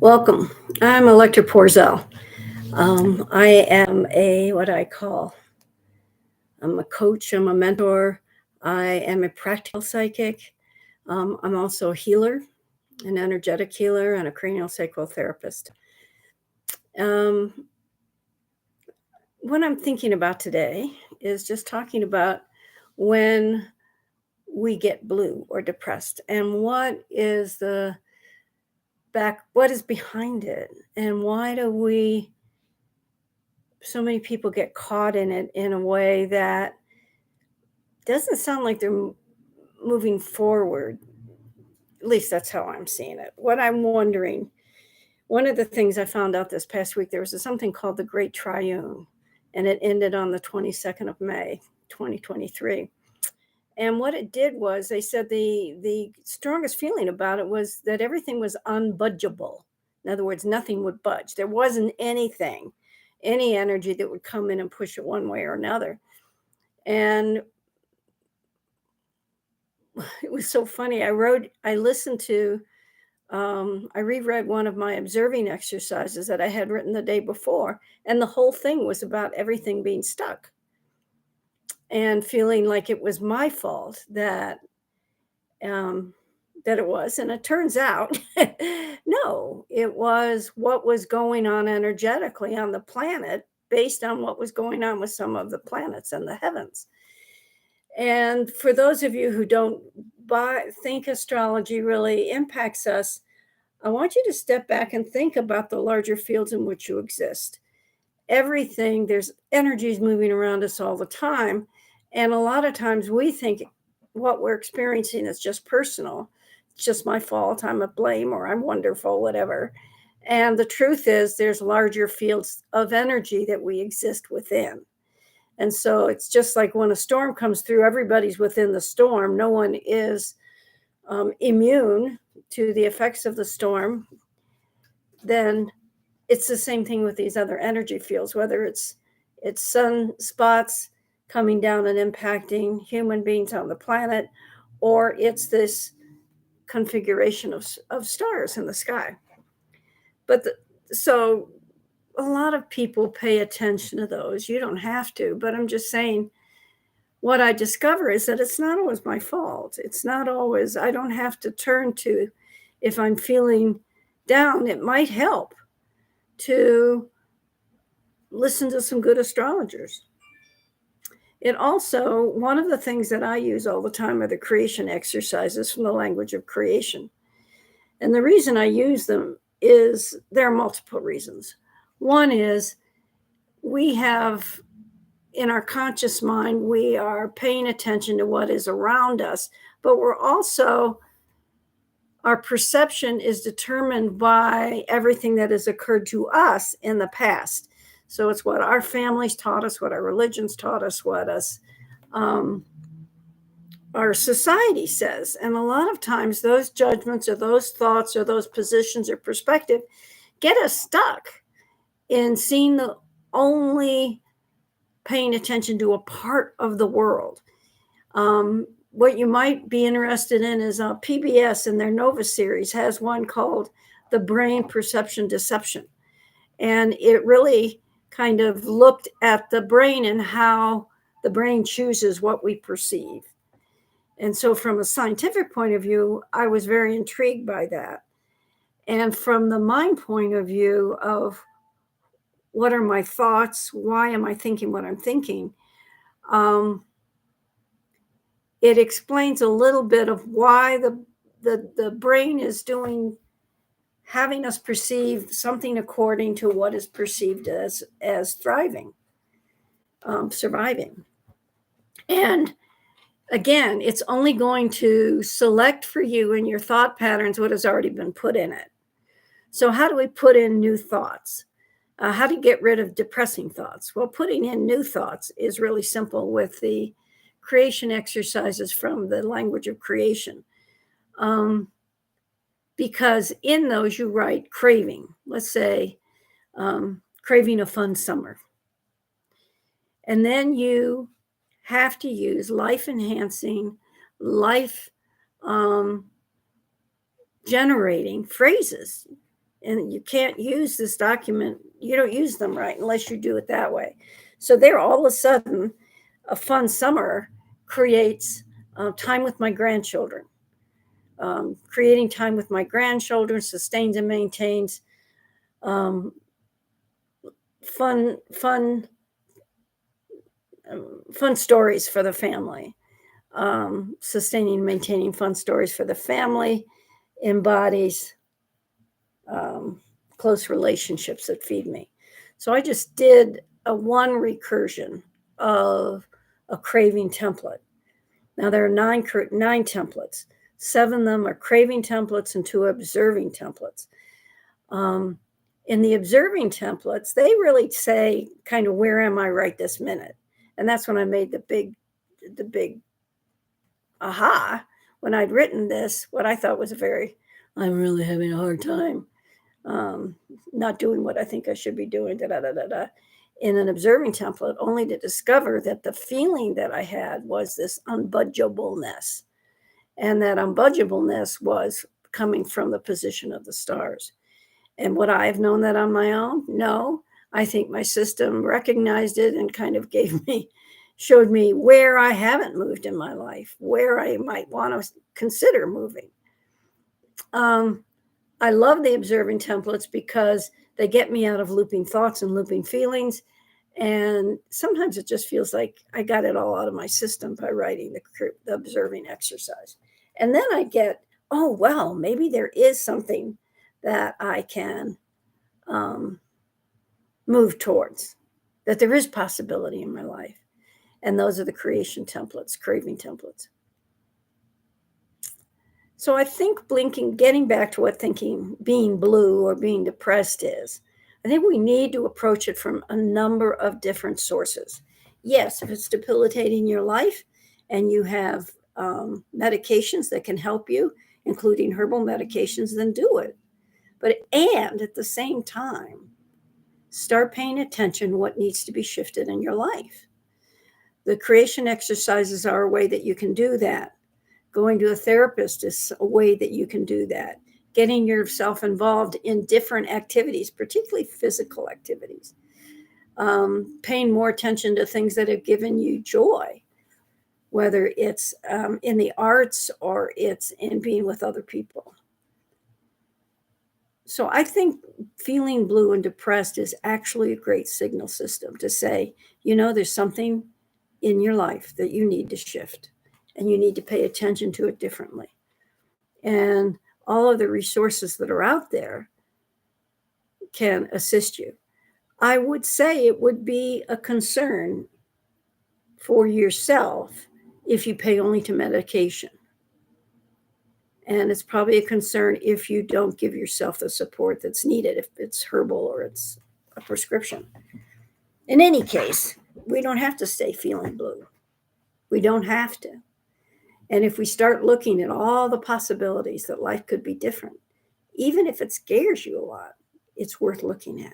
Welcome. I'm Electra Porzel. I am what I call, I'm a coach, I'm a mentor, I am a practical psychic. I'm also a healer, an energetic healer, and a cranial sacral therapist. Um, what I'm thinking about today is just talking about when we get blue or depressed and what is behind it, and why do so many people get caught in it in a way that doesn't sound like they're moving forward. At least that's how I'm seeing it. What I'm wondering, one of the things I found out this past week, there was something called the Great Triune, and it ended on the 22nd of May, 2023. And what it did was they said the strongest feeling about it was that everything was unbudgeable. In other words, nothing would budge. There wasn't anything, any energy that would come in and push it one way or another. And it was so funny. I reread one of my observing exercises that I had written the day before, and the whole thing was about everything being stuck and feeling like it was my fault um, that it was. And it turns out, no, it was what was going on energetically on the planet based on what was going on with some of the planets and the heavens. And for those of you who don't think astrology really impacts us, I want you to step back and think about the larger fields in which you exist. Everything, there's energies moving around us all the time. And a lot of times we think what we're experiencing is just personal. It's just my fault. I'm a blame, or I'm wonderful, whatever. And the truth is, there's larger fields of energy that we exist within. And so it's just like when a storm comes through, everybody's within the storm. No one is immune to the effects of the storm. Then it's the same thing with these other energy fields, whether it's sunspots coming down and impacting human beings on the planet, or it's this configuration of stars in the sky. So a lot of people pay attention to those. You don't have to, but I'm just saying, what I discover is that it's not always my fault. It's not always, I don't have to turn to, if I'm feeling down, it might help to listen to some good astrologers. It also, one of the things that I use all the time are the creation exercises from the language of creation. And the reason I use them is there are multiple reasons. One is we have, in our conscious mind, we are paying attention to what is around us, but we're also, our perception is determined by everything that has occurred to us in the past. So it's what our families taught us, what our religions taught us, what our society says. And a lot of times those judgments or those thoughts or those positions or perspective get us stuck in seeing the only paying attention to a part of the world. What you might be interested in is PBS in their Nova series has one called The Brain Perception Deception. And it really kind of looked at the brain and how the brain chooses what we perceive. And so from a scientific point of view, I was very intrigued by that. And from the mind point of view of what are my thoughts, why am I thinking what I'm thinking, it explains a little bit of why the brain is having us perceive something according to what is perceived as thriving, surviving. And again, it's only going to select for you in your thought patterns what has already been put in it. So how do we put in new thoughts? How do you get rid of depressing thoughts? Well, putting in new thoughts is really simple with the creation exercises from the language of creation. Because in those you write craving. Let's say craving a fun summer. And then you have to use life-enhancing, life generating phrases and you can't use this document. You don't use them right unless you do it that way. So there, all of a sudden, a fun summer creates time with my grandchildren. Creating time with my grandchildren sustains and maintains um, fun, fun, fun stories for the family. Sustaining and maintaining fun stories for the family embodies close relationships that feed me. So I just did a one recursion of a craving template. Now there are nine templates. 7 of them are craving templates and 2 observing templates. In the observing templates, they really say kind of where am I right this minute, and that's when I made the big aha when I'd written this. What I thought was I'm really having a hard time not doing what I think I should be doing. Da da da da da. In an observing template, only to discover that the feeling that I had was this unbudgeable-ness. And that unbudgeable-ness was coming from the position of the stars. And would I have known that on my own? No. I think my system recognized it and kind of showed me where I haven't moved in my life, where I might want to consider moving. I love the observing templates because they get me out of looping thoughts and looping feelings. And sometimes it just feels like I got it all out of my system by writing the observing exercise. And then I get, oh, well, maybe there is something that I can move towards, that there is possibility in my life. And those are the creation templates, craving templates. So I think getting back to what thinking being blue or being depressed is, I think we need to approach it from a number of different sources. Yes, if it's debilitating your life and you have medications that can help you, including herbal medications, then do it. And at the same time, start paying attention to what needs to be shifted in your life. The creation exercises are a way that you can do that. Going to a therapist is a way that you can do that. Getting yourself involved in different activities, particularly physical activities. Paying more attention to things that have given you joy, whether it's in the arts or it's in being with other people. So I think feeling blue and depressed is actually a great signal system to say, there's something in your life that you need to shift and you need to pay attention to it differently. And all of the resources that are out there can assist you. I would say it would be a concern for yourself if you pay only to medication. And it's probably a concern if you don't give yourself the support that's needed, if it's herbal or it's a prescription. In any case, we don't have to stay feeling blue. We don't have to. And if we start looking at all the possibilities that life could be different, even if it scares you a lot, it's worth looking at.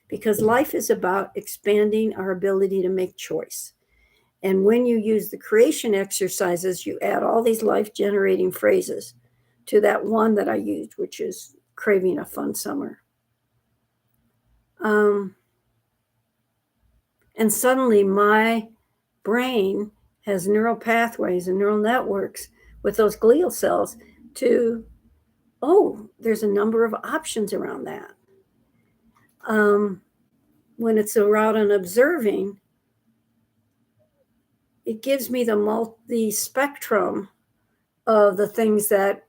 Because life is about expanding our ability to make choice. And when you use the creation exercises, you add all these life-generating phrases to that one that I used, which is craving a fun summer. And suddenly my brain has neural pathways and neural networks with those glial cells there's a number of options around that. When it's around and observing, it gives me the spectrum of the things that,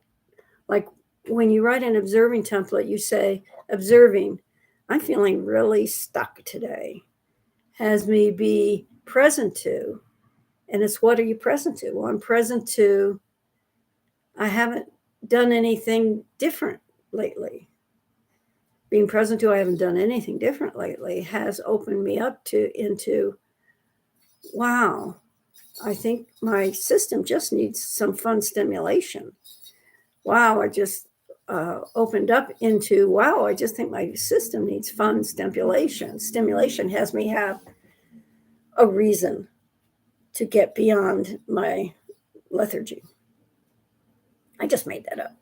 like when you write an observing template, you say, observing, I'm feeling really stuck today. Has me be present to, and it's what are you present to? Well, I'm present to, I haven't done anything different lately. Being present to, I haven't done anything different lately has opened me up into, wow, I think my system just needs some fun stimulation. Wow, I just opened up into, wow, I just think my system needs fun stimulation. Stimulation has me have a reason to get beyond my lethargy. I just made that up.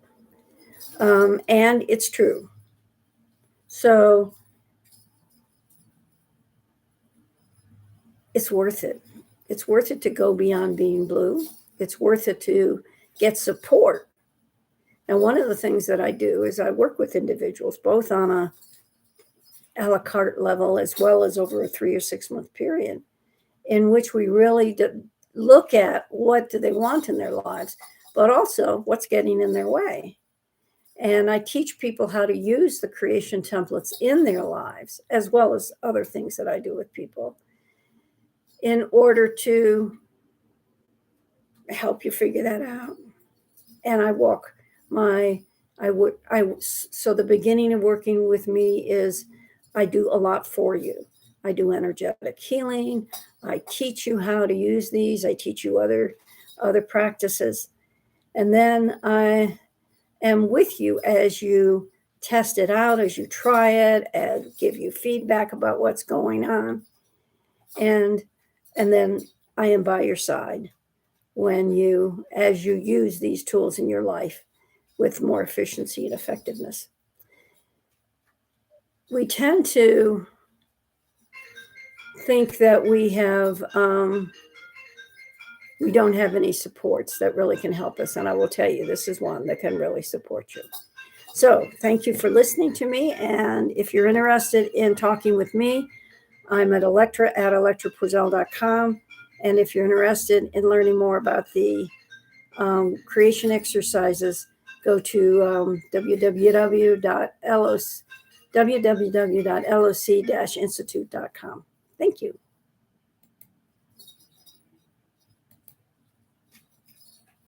And it's true. So it's worth it. It's worth it to go beyond being blue. It's worth it to get support. And one of the things that I do is I work with individuals, both on a la carte level as well as over a 3 or 6 month period, in which we really look at what do they want in their lives, but also what's getting in their way. And I teach people how to use the creation templates in their lives, as well as other things that I do with people, in order to help you figure that out. And I walk my, so the beginning of working with me is I do a lot for you. I do energetic healing. I teach you how to use these. I teach you other practices. And then I am with you as you test it out, as you try it, and give you feedback about what's going on. And then I am by your side as you use these tools in your life with more efficiency and effectiveness. We tend to think that we don't have any supports that really can help us. And I will tell you, this is one that can really support you. So thank you for listening to me. And if you're interested in talking with me, I'm at electra@electrapoiselle.com. And if you're interested in learning more about the creation exercises, go to www.loc-institute.com. Thank you.